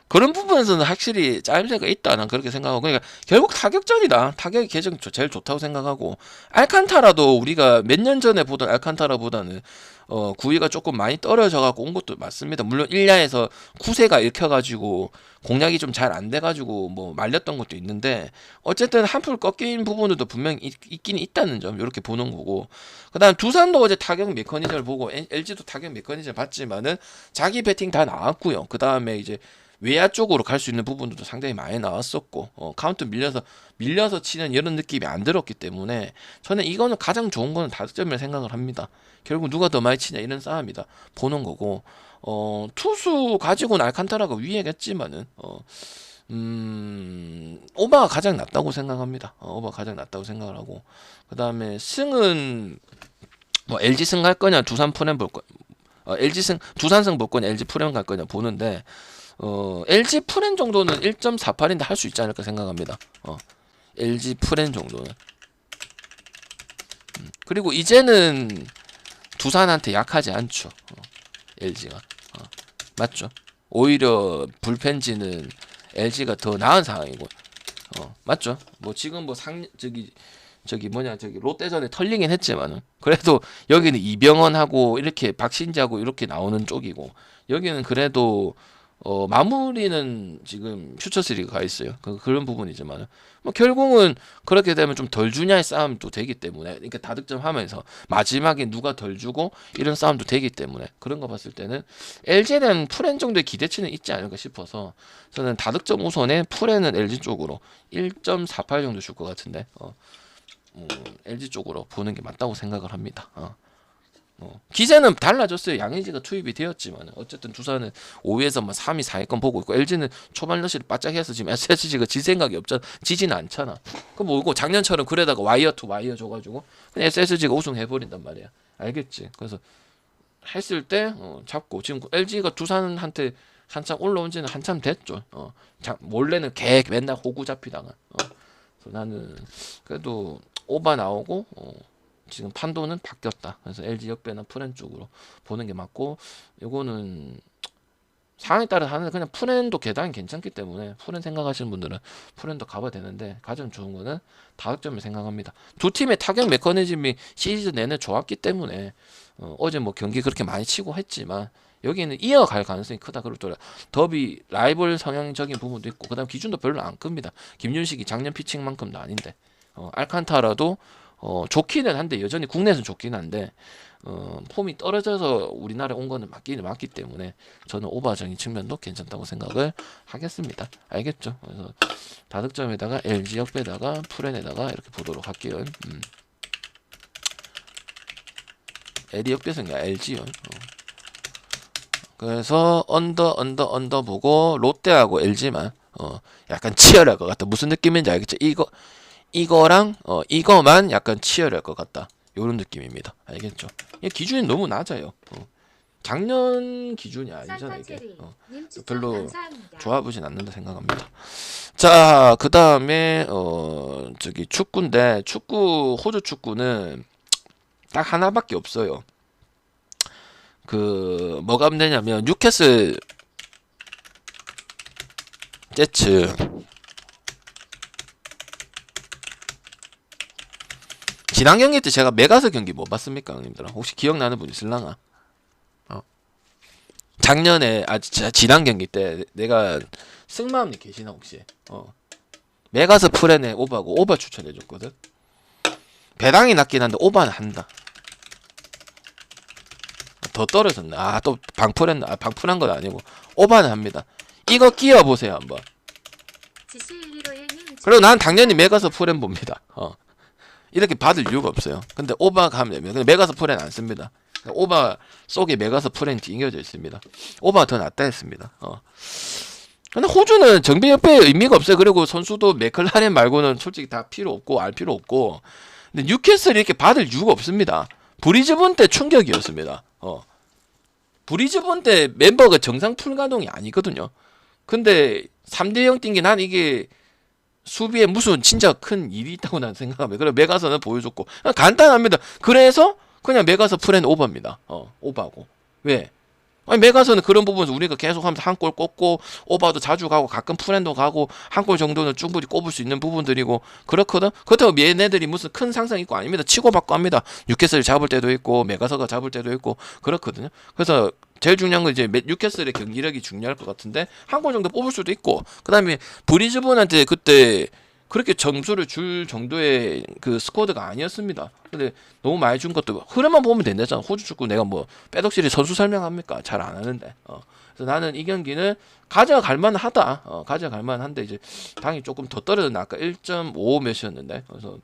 그런 부분에서는 확실히 짜임새가 있다. 난 그렇게 생각하고. 그러니까 결국 타격전이다. 타격이 개정 제일 좋다고 생각하고. 알칸타라도 우리가 몇 년 전에 보던 알칸타라보다는 구위가 조금 많이 떨어져 갖고 온 것도 맞습니다. 물론 1야에서 쿠세가 읽혀가지고 공략이 좀 잘 안 돼가지고 뭐 말렸던 것도 있는데 어쨌든 한풀 꺾인 부분들도 분명히 있긴 있다는 점 이렇게 보는 거고. 그다음 두산도 어제 타격 메커니즘을 보고 LG도 타격 메커니즘을 봤지만은 자기 배팅 다 나왔고요. 그 다음에 이제 외야 쪽으로 갈 수 있는 부분들도 상당히 많이 나왔었고 카운트 밀려서 치는 이런 느낌이 안 들었기 때문에 저는 이거는 가장 좋은 거는 다득점이라 생각을 합니다. 결국 누가 더 많이 치냐 이런 싸움이다 보는 거고 투수 가지고는 알칸타라가 위에겠지만은 오바가 가장 낫다고 생각합니다. 오바가 가장 낫다고 생각을 하고 그 다음에 승은 뭐 LG 승 갈 거냐 두산 프렘 볼 거 LG 승 두산 승 볼 거냐 LG 프렘 갈 거냐 보는데 LG 프렌 정도는 1.48인데 할 수 있지 않을까 생각합니다. LG 프렌 정도는. 그리고 이제는 두산한테 약하지 않죠. LG가. 맞죠? 오히려 불펜지는 LG가 더 나은 상황이고. 맞죠? 뭐 지금 뭐 저기 롯데전에 털리긴 했지만은 그래도 여기는 이병헌하고 이렇게 박신지하고 이렇게 나오는 쪽이고 여기는 그래도 마무리는 지금 퓨처스리가 가 있어요. 그런 부분이지만 뭐 결국은 그렇게 되면 좀 덜 주냐의 싸움도 되기 때문에 그러니까 다득점하면서 마지막에 누가 덜 주고 이런 싸움도 되기 때문에 그런 거 봤을 때는 LG는 풀엔 정도의 기대치는 있지 않을까 싶어서 저는 다득점 우선에 풀에는 LG 쪽으로 1.48 정도 줄 것 같은데 LG 쪽으로 보는 게 맞다고 생각을 합니다. 기세는 달라졌어요. 양의지가 투입이 되었지만 어쨌든 두산은 5위에서 뭐 3위, 4위권 보고 있고 LG는 초반 러시를 바짝 해서 지금 SSG가 질 생각이 없잖아. 지지는 않잖아. 그럼 뭐고 작년처럼 그래다가 와이어 투 와이어 줘가지고 그냥 SSG가 우승해버린단 말이야. 알겠지? 그래서 했을 때 잡고 지금 LG가 두산한테 한참 올라온 지는 한참 됐죠. 원래는 개 맨날 호구 잡히다가 그래서 나는 그래도 오바 나오고 지금 판도는 바뀌었다. 그래서 LG 역배나 프렌 쪽으로 보는 게 맞고 요거는 상황에 따라 하는 그냥 프렌도 계단이 괜찮기 때문에 프렌 생각하시는 분들은 프렌도 가봐야 되는데 가장 좋은 거는 다득점을 생각합니다. 두 팀의 타격 메커니즘이 시리즈 내내 좋았기 때문에 어제 뭐 경기 그렇게 많이 치고 했지만 여기는 이어갈 가능성이 크다. 그리고 또 더비 라이벌 성향적인 부분도 있고 그다음 기준도 별로 안 큽니다. 김윤식이 작년 피칭만큼도 아닌데 알칸타라도 좋기는 한데 여전히 국내에서는 좋긴 한데 폼이 떨어져서 우리나라에 온 거는 맞기 때문에 저는 오버적인 측면도 괜찮다고 생각을 하겠습니다. 알겠죠? 그래서 다득점에다가 LG 역배다가 프렌에다가 이렇게 보도록 할게요. LG 역배선가 LG요. 그래서 언더 보고 롯데하고 LG만 약간 치열할 것 같다. 무슨 느낌인지 알겠죠? 이거랑 이거만 약간 치열할 것 같다. 요런 느낌입니다. 알겠죠? 기준이 너무 낮아요. 작년 기준이 아니잖아 이게. 별로 좋아 보진 않는다 생각합니다. 자, 그 다음에 저기 축구인데 호주 축구는 딱 하나밖에 없어요. 뭐가 하면 되냐면 뉴캐슬 제츠 지난 경기 때 제가 메가서 경기 뭐 봤습니까, 형님들? 혹시 기억나는 분 있을랑아? 작년에 지난 경기 때 내가 승마음님 계시나 혹시? 메가서 프렌에 오버하고 오버 추천해줬거든. 배당이 낮긴 한데 오버는 한다. 더 떨어졌네. 또 방풀한 건 아니고 오버는 합니다. 이거 끼워 보세요 한번. 그리고 난 당연히 메가서 프렌 봅니다. 이렇게 받을 이유가 없어요. 근데 오버가 하면 됩니다. 근데 메가서 프렌 안 씁니다. 오버 속에 메가서 프렌이 ting겨져 있습니다. 오버가 더 낫다 했습니다. 근데 호주는 정비협회에 의미가 없어요. 그리고 선수도 맥클라렌 말고는 솔직히 다 필요 없고 알 필요 없고. 근데 뉴캐슬이 이렇게 받을 이유가 없습니다. 브리즈번 때 충격이었습니다. 브리즈번 때 멤버가 정상 풀가동이 아니거든요. 근데 3대0 뛴 게 난 이게 수비에 무슨 진짜 큰 일이 있다고 난 생각합니다. 그래 메가서는 보여줬고 간단합니다. 그래서 그냥 메가서 프렌 오버입니다. 오버하고 왜? 아니 메가서는 그런 부분에서 우리가 계속 하면서 한 골 꼽고 오버도 자주 가고 가끔 프렌도 가고 한 골 정도는 충분히 꼽을 수 있는 부분들이고 그렇거든. 그렇다고 얘네들이 무슨 큰 상상 있고 아닙니다. 치고받고 합니다. 뉴캐슬 잡을 때도 있고 메가서가 잡을 때도 있고 그렇거든요. 그래서 제일 중요한 건 이제 뉴캐슬의 경기력이 중요할 것 같은데 한 골 정도 뽑을 수도 있고 그다음에 브리즈번한테 그때 그렇게 점수를 줄 정도의 그 스쿼드가 아니었습니다. 근데 너무 많이 준 것도 흐름만 보면 된다잖아. 호주 축구 내가 뭐 빼덕실이 선수 설명합니까? 잘 안 하는데. 그래서 나는 이 경기는 가져갈 만하다. 가져갈 만한데 이제 당이 조금 더 떨어졌나 아까 1.5 몇이었는데. 그래서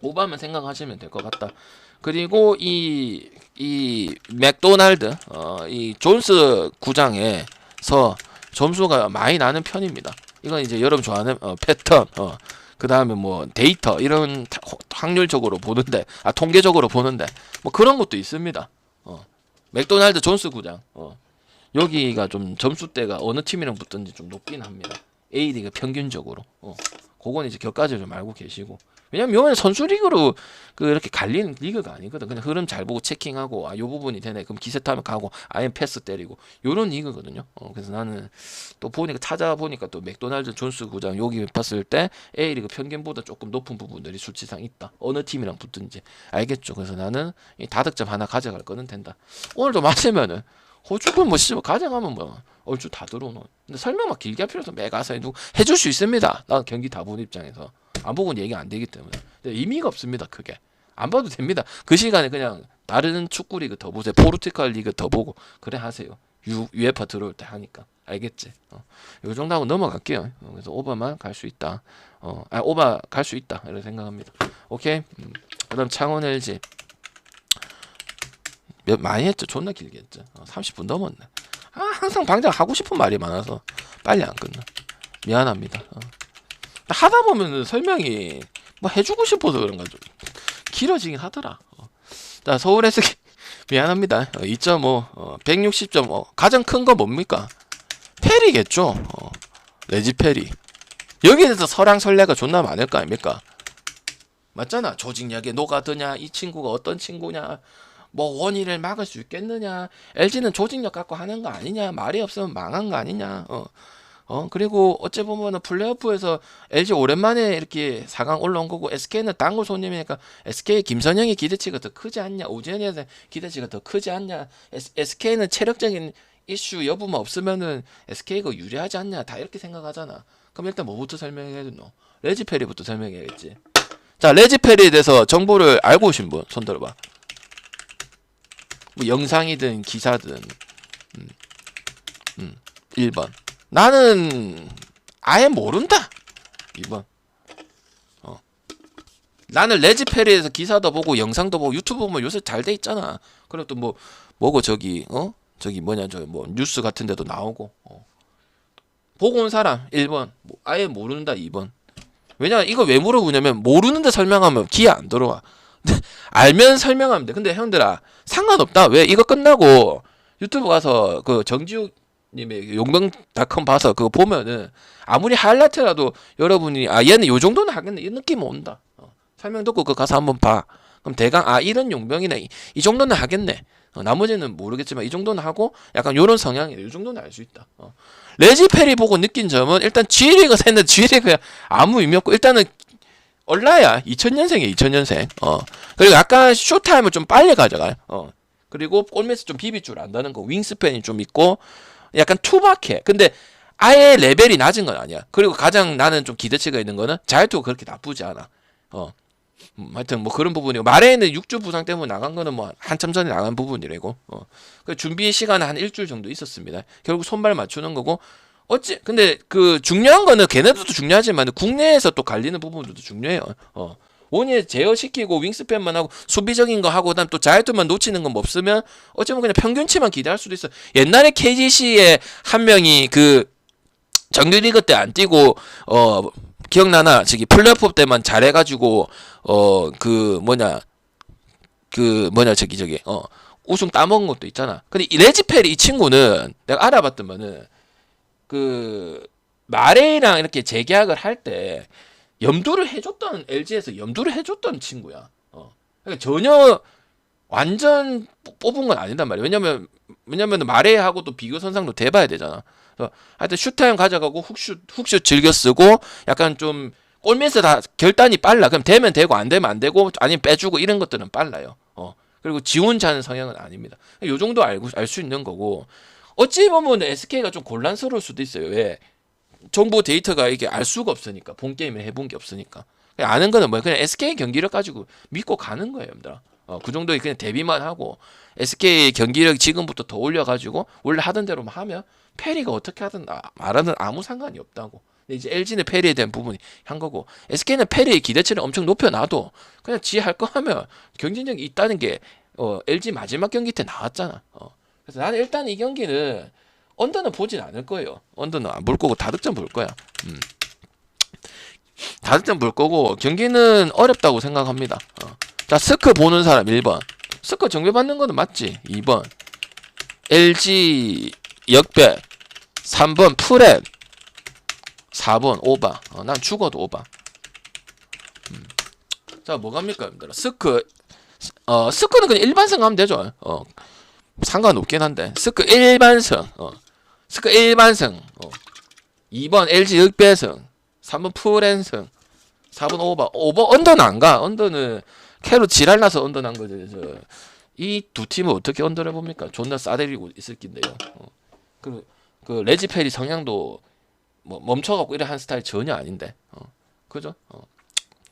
오버만 생각하시면 될 것 같다. 그리고 이 맥도날드 이 존스 구장에서 점수가 많이 나는 편입니다. 이건 이제 여러분 좋아하는 패턴 그 다음에 뭐 데이터 이런 확률적으로 보는데 통계적으로 보는데 뭐 그런 것도 있습니다. 맥도날드 존스 구장 여기가 좀 점수대가 어느 팀이랑 붙든지 좀 높긴 합니다. A리그 평균적으로 그건 이제 격가지를 좀 알고 계시고 왜냐면 요번에 선수 리그로 이렇게 갈리는 리그가 아니거든. 그냥 흐름 잘 보고 체킹하고 요 부분이 되네. 그럼 기세 타면 가고 아예 패스 때리고 요런 리그거든요. 그래서 나는 또 찾아보니까 또 맥도날드 존스 구장 여기 봤을 때 A리그 평균보다 조금 높은 부분들이 수치상 있다. 어느 팀이랑 붙든지 알겠죠. 그래서 나는 이 다득점 하나 가져갈 거는 된다. 오늘도 맞으면은 호주군 뭐 가져가면 뭐 얼추 다 들어오노. 근데 설명 막 길게 할 필요 없어. 메가서 해줄 수 있습니다. 나 경기 다 본 입장에서 안 보고는 얘기 안 되기 때문에 의미가 없습니다. 크게 안 봐도 됩니다. 그 시간에 그냥 다른 축구 리그 더 보세요. 포르투갈 리그 더 보고 그래 하세요. UEFA 들어올 때 하니까 알겠지. 요 정도 하고 넘어갈게요. 그래서 오버만 갈 수 있다. 오버 갈 수 있다 이렇게 생각합니다. 오케이. 그다음 창원 LG 많이 했죠. 존나 길게 했죠. 30분 넘었네. 항상 방장 하고 싶은 말이 많아서 빨리 안 끝나. 미안합니다. 하다 보면은 설명이 뭐 해주고 싶어서 그런가 좀 길어지긴 하더라. 자, 서울 SK 미안합니다. 2.5, 160.5 가장 큰 거 뭡니까? 페리겠죠. 레지 페리. 여기에 대해서 설왕설래가 존나 많을 거 아닙니까? 맞잖아. 조직력에 녹아드냐, 이 친구가 어떤 친구냐, 뭐 원인을 막을 수 있겠느냐, LG는 조직력 갖고 하는 거 아니냐, 말이 없으면 망한 거 아니냐. 그리고 어째 보면은 플레이오프에서 LG 오랜만에 이렇게 4강 올라온 거고 SK는 단골 손님이니까 SK 김선영의 기대치가 더 크지 않냐, 오재현에 대한 기대치가 더 크지 않냐, SK는 체력적인 이슈 여부만 없으면은 SK가 유리하지 않냐, 다 이렇게 생각하잖아. 그럼 일단 뭐부터 설명해야 되노? 레지페리부터 설명해야겠지. 자, 레지페리에 대해서 정보를 알고 오신 분 손 들어봐. 뭐 영상이든 기사든 1번 나는 아예 모른다. 2번 나는 레지페리에서 기사도 보고 영상도 보고 유튜브 보면 요새 잘 돼 있잖아. 그리고 또 뭐고 저기 뭐냐 저 뭐 뉴스 같은 데도 나오고 보고 온 사람 1번 아예 모른다. 2번 왜냐 이거 왜 물어보냐면 모르는데 설명하면 기회 안 들어와. 알면 설명하면 돼. 근데 형들아 상관없다. 왜 이거 끝나고 유튜브 가서 그 정지욱 님의 용병닷컴 봐서 그거 보면은 아무리 하이라이트라도 여러분이 얘는 요 정도는 하겠네 이 느낌 온다. 설명 듣고 그거 가서 한번 봐. 그럼 대강 이런 용병이네 이 정도는 하겠네. 나머지는 모르겠지만 이 정도는 하고 약간 요런 성향이네. 이 정도는 알 수 있다. 레지페리 보고 느낀 점은 일단 G리그 샀는데 G리그야 아무 의미 없고 일단은 얼라야 2000년생이에요. 2000년생. 그리고 약간 쇼타임을 좀 빨리 가져가요. 그리고 골밑에 좀 비빌 줄 안다는 거. 윙스팬이 좀 있고 약간 투박해. 근데 아예 레벨이 낮은 건 아니야. 그리고 가장 나는 좀 기대치가 있는 거는 자유투가 그렇게 나쁘지 않아. 하여튼 뭐 그런 부분이고 마레에는 6주 부상 때문에 나간 거는 뭐 한참 전에 나간 부분이래고. 그 준비 시간은 한 일주일 정도 있었습니다. 결국 손발 맞추는 거고. 근데 그 중요한 거는 걔네들도 중요하지만 국내에서 또 갈리는 부분들도 중요해요. 원예 제어시키고 윙스팬만 하고 수비적인 거 하고 그다음 또 자유투만 놓치는 건 없으면 어쩌면 그냥 평균치만 기대할 수도 있어. 옛날에 KGC에 한 명이 그 정규리그 때 안 뛰고 기억나나? 저기 플레이오프 때만 잘해가지고 저기 우승 따먹은 것도 있잖아. 근데 이 레지페리 이 친구는 내가 알아봤더만은 그 마레이랑 이렇게 재계약을 할 때 염두를 해줬던 LG에서 염두를 해줬던 친구야. 그러니까 전혀 완전 뽑은 건 아니단 말이야. 왜냐면 마레이하고 또 비교 선상도 돼봐야 되잖아. 하여튼 슛타임 가져가고 훅슛 즐겨 쓰고 약간 좀 골밑에 다 결단이 빨라. 그럼 되면 되고 안 되면 안 되고 아니면 빼주고 이런 것들은 빨라요. 그리고 지 혼자 하는 성향은 아닙니다. 요 정도 알 수 있는 거고. 어찌 보면 SK가 좀 곤란스러울 수도 있어요. 왜? 정보 데이터가 이게 알 수가 없으니까. 본 게임을 해본 게 없으니까. 그냥 아는 거는 뭐야? 그냥 SK 경기력 가지고 믿고 가는 거예요, 여러분들. 그 정도에 그냥 대비만 하고 SK 경기력 지금부터 더 올려가지고 원래 하던 대로만 하면 페리가 어떻게 하든 말하는 아무 상관이 없다고. 근데 이제 LG는 페리에 대한 부분이 한 거고 SK는 페리의 기대치를 엄청 높여놔도 그냥 지 할 거 하면 경쟁력이 있다는 게 LG 마지막 경기 때 나왔잖아. 그래서 나는 일단 이 경기는 언더는 보진 않을 거예요. 언더는 안 볼 거고 다득점 볼 거야. 다득점 볼 거고 경기는 어렵다고 생각합니다. 자, 스크 보는 사람 1번. 스크 정배받는 거는 맞지. 2번 LG 역배. 3번 프렛. 4번 오바. 난 죽어도 오바. 자, 뭐 갑니까, 여러분들? 스크는 그냥 일반승 하면 되죠. 상관없긴 한데. 스크 일반승. 스크 일반승. 2번 LG 역배승. 3번 프렛승. 4번 오바. 언더는 안 가. 언더는 캐로 지랄나서 언더 난 거죠. 그래서 이 두 팀을 어떻게 언더를 봅니까? 존나 싸대리고 있을 낀데요. 그리고 그 레지페리 성향도 뭐 멈춰갖고 이래 한 스타일 전혀 아닌데. 그죠?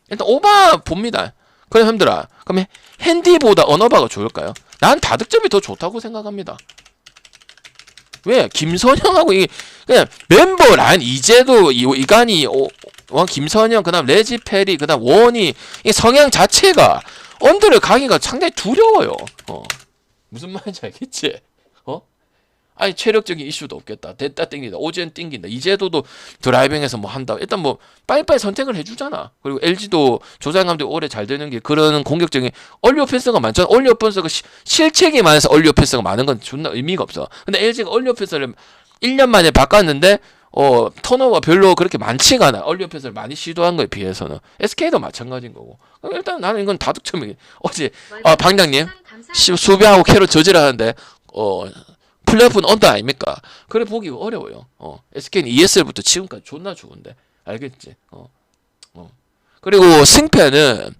일단 오바 봅니다. 그래 형들아. 그럼 핸디보다 언어바가 좋을까요? 난 다득점이 더 좋다고 생각합니다. 왜? 김선영하고 이 그냥 멤버 라인 이제도 이간이 김선영 그다음 레지페리 그다음 원이 이 성향 자체가 언더를 가기가 상당히 두려워요. 무슨 말인지 알겠지? 아니 체력적인 이슈도 없겠다. 됐다 땡긴다. 오젠 땡긴다. 이제도도 드라이빙에서 뭐 한다. 일단 뭐 빨리빨리 선택을 해주잖아. 그리고 LG도 조장 감독이 올해 잘 되는 게 그런 공격적인 얼리 오펜스가 많잖아. 얼리 오펜스가 실책이 많아서 얼리 오펜스가 많은 건 존나 의미가 없어. 근데 LG가 얼리 오펜스를 1년 만에 바꿨는데 턴오버가 별로 그렇게 많지가 않아. 얼리 오펜스를 많이 시도한 거에 비해서는. SK도 마찬가지인 거고. 일단 나는 이건 다득점이 어제 방장님 수비하고 캐롤 저지라는데 플레이오프는 언더 아닙니까? 그래 보기 어려워요. SK는 ESL부터 지금까지 존나 좋은데 알겠지? 그리고 승패는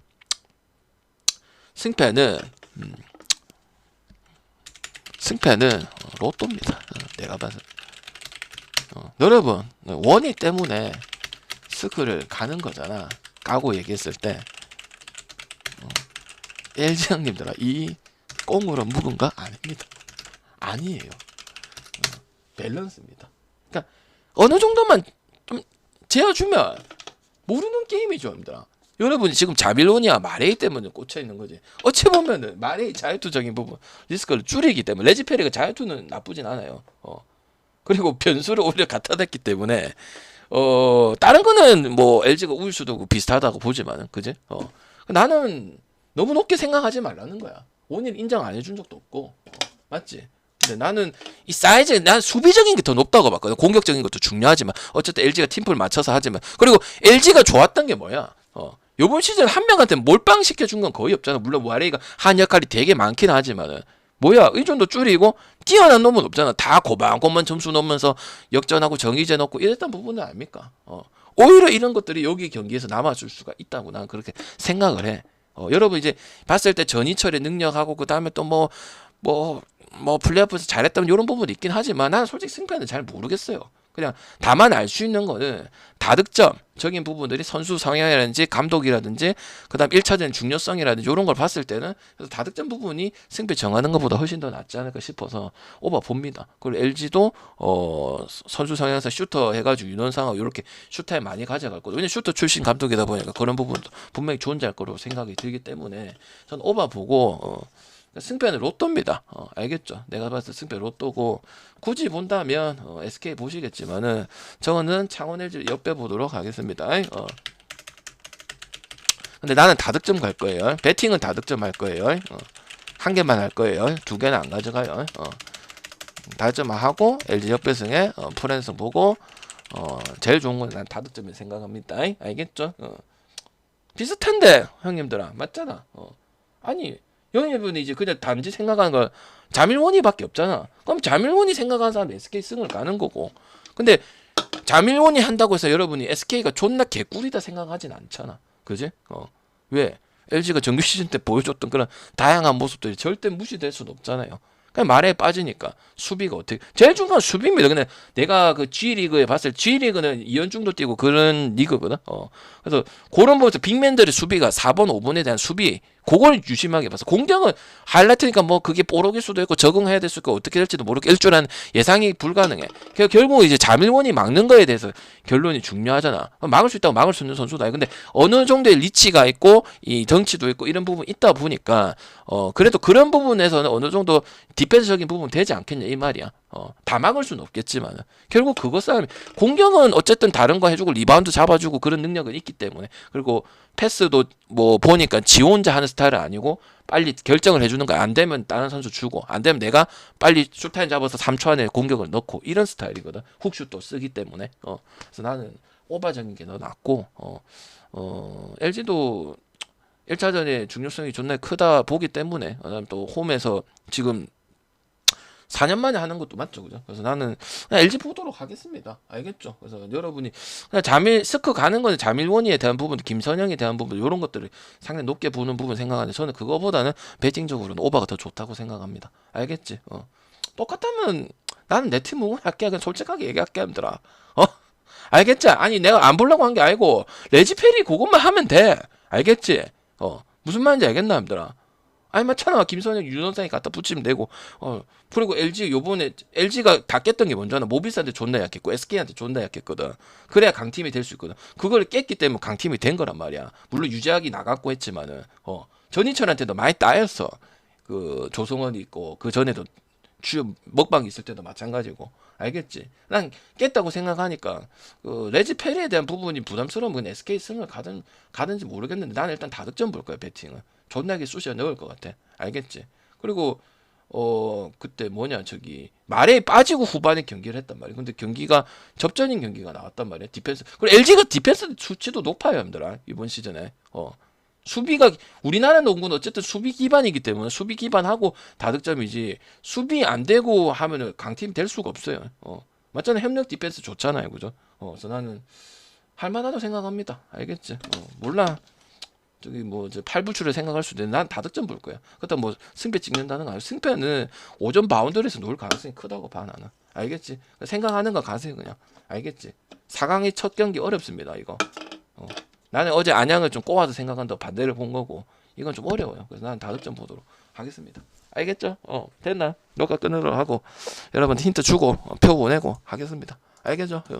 로또입니다. 내가 봐서 여러분 원희 때문에 스크를 가는 거잖아. 까고 얘기했을 때 LG 형님들아 이 꽁으로 묵은 거 아닙니다. 아니에요. 밸런스입니다. 그러니까 어느 정도만 좀 재어주면 모르는 게임이죠, 여러분들아. 여러분이 지금 자밀로니아 마레이 때문에 꽂혀 있는 거지. 어찌 보면은 마레이 자유투적인 부분 리스크를 줄이기 때문에 레지페리가 자유투는 나쁘진 않아요. 그리고 변수를 오히려 갖다 댔기 때문에 다른 거는 뭐 LG가 우일 수도 있고 비슷하다고 보지만은 그지? 나는 너무 높게 생각하지 말라는 거야. 원인 인정 안 해준 적도 없고 맞지? 근데 나는 이 사이즈 난 수비적인 게 더 높다고 봤거든. 공격적인 것도 중요하지만 어쨌든 LG가 팀플 맞춰서 하지만 그리고 LG가 좋았던 게 뭐야? 요번 시즌 한 명한테 몰빵 시켜준 건 거의 없잖아. 물론 와레이가 한 역할이 되게 많긴 하지만은 뭐야 의존도 줄이고 뛰어난 놈은 없잖아. 다 고만고만 점수 넣으면서 역전하고 정의제 넣고 이랬던 부분은 아닙니까? 오히려 이런 것들이 여기 경기에서 남아줄 수가 있다고 난 그렇게 생각을 해. 여러분 이제 봤을 때 전희철의 능력하고 그 다음에 또 뭐 플레이오프에서 잘했다면 이런 부분이 있긴 하지만 난 솔직히 승패는 잘 모르겠어요. 그냥 다만 알 수 있는 거는 다득점적인 부분들이 선수 성향이라든지 감독이라든지 그다음 1차전 중요성이라든지 이런 걸 봤을 때는 그래서 다득점 부분이 승패 정하는 것보다 훨씬 더 낫지 않을까 싶어서 오바 봅니다. 그리고 LG도 선수 성향에서 슈터 해가지고 윤원상하고 이렇게 슈터에 많이 가져갈 거고 왜냐면 슈터 출신 감독이다 보니까 그런 부분도 분명히 존재할 거로 생각이 들기 때문에 전 오바 보고 승패는 로또입니다. 알겠죠? 내가 봤을 때 승패 로또고 굳이 본다면 SK 보시겠지만은 저는 창원 LG 역배 보도록 하겠습니다. 근데 나는 다득점 갈 거예요. 배팅은 다득점 할 거예요. 한 개만 할 거예요. 두 개는 안 가져가요. 다득점만 하고 LG 역배승에 프랜승 보고 제일 좋은 건 난 다득점을 생각합니다. 알겠죠? 비슷한데 형님들아 맞잖아. 아니 형님분이 이제 그냥 단지 생각하는 걸 자밀원이밖에 없잖아. 그럼 자밀원이 생각하는 사람 SK 승을 가는 거고. 근데 자밀원이 한다고 해서 여러분이 SK가 존나 개꿀이다 생각하진 않잖아. 그지? 왜? LG가 정규 시즌 때 보여줬던 그런 다양한 모습들이 절대 무시될 수는 없잖아요. 그냥 말에 빠지니까 수비가 어떻게 제일 중요한 수비입니다. 근데 내가 그 G리그에 봤을 때 G리그는 이현중도 뛰고 그런 리그거든. 그래서 그런 부분에서 빅맨들의 수비가 4번, 5번에 대한 수비 그걸 유심하게 봐서 공격은 하이라이트니까 뭐 그게 뽀록일 수도 있고 적응해야 될 수도 있고 어떻게 될지도 모르고 일주일한 예상이 불가능해. 결국 이제 자밀원이 막는 거에 대해서 결론이 중요하잖아. 막을 수 있다고 막을 수 있는 선수다. 근데 어느 정도의 리치가 있고 이 덩치도 있고 이런 부분 있다 보니까 그래도 그런 부분에서는 어느 정도 디펜스적인 부분 되지 않겠냐 이 말이야. 다 막을 수는 없겠지만 결국 그것 싸움 공격은 어쨌든 다른 거 해주고 리바운드 잡아주고 그런 능력은 있기 때문에 그리고 패스도 뭐 보니까 지 혼자 하는 스타일은 아니고 빨리 결정을 해주는 거 안 되면 다른 선수 주고 안 되면 내가 빨리 슈타임 잡아서 3초 안에 공격을 넣고 이런 스타일이거든. 훅슛도 쓰기 때문에 그래서 나는 오바적인 게 더 낫고 LG도 1차전에 중요성이 존나 크다 보기 때문에 그다음 또 홈에서 지금 4년 만에 하는 것도 맞죠, 그죠? 그래서 나는 그냥 LG 보도록 하겠습니다. 알겠죠? 그래서 여러분이 그냥 스크 가는 거는 자밀원이에 대한 부분, 김선영에 대한 부분 이런 것들을 상당히 높게 보는 부분 생각하는데 저는 그거보다는 배팅적으로는 오바가 더 좋다고 생각합니다. 알겠지? 똑같다면 나는 내 팀 응원할게. 그냥 솔직하게 얘기할게 힘들어. 어? 알겠지? 아니 내가 안 보려고 한 게 아니고 레지페리 그것만 하면 돼. 알겠지? 무슨 말인지 알겠나 힘들어. 아니 맞잖아. 김선영 윤원상이 갖다 붙이면 되고. 그리고 LG 요번에 LG가 다 깼던 게 뭔지 알아? 모비스한테 존나 약했고 SK한테 존나 약했거든. 그래야 강팀이 될 수 있거든. 그걸 깼기 때문에 강팀이 된 거란 말이야. 물론 유재학이 나갔고 했지만은 전인철한테도 많이 따였어. 그 조성원이 있고 그 전에도 주요 먹방 있을 때도 마찬가지고. 알겠지? 난 깼다고 생각하니까 그 레지 페리에 대한 부분이 부담스러우면 SK 승을 가든지 모르겠는데 나는 일단 다득점 볼 거야. 배팅은 존나게 쑤셔 넣을 것 같아. 알겠지? 그리고 그때 뭐냐 저기 말에 빠지고 후반에 경기를 했단 말이야. 근데 경기가 접전인 경기가 나왔단 말이야. 디펜스. 그리고 LG가 디펜스 수치도 높아요, 형들아. 이번 시즌에. 수비가 우리나라 농구는 어쨌든 수비 기반이기 때문에 수비 기반하고 다득점이지 수비 안 되고 하면은 강팀 될 수가 없어요. 맞잖아. 협력 디펜스 좋잖아요, 그죠? 그래서 나는 할만하다고 생각합니다. 알겠지? 몰라. 저기 뭐 이제 팔불출을 생각할 수도 있는데 난 다득점 볼 거야. 그렇다 뭐 승패 찍는다는 거 아니야. 승패는 5점 바운더리에서 놓을 가능성이 크다고 봐 나는. 알겠지? 생각하는 거 가세요 그냥. 알겠지? 4강의 첫 경기 어렵습니다 이거. 나는 어제 안양을 좀 꼬아서 생각한다고 반대를 본 거고 이건 좀 어려워요. 그래서 나는 다득점 보도록 하겠습니다. 알겠죠? 됐나? 녹화 끊으러 하고 여러분 힌트 주고 표 보내고 하겠습니다. 알겠죠?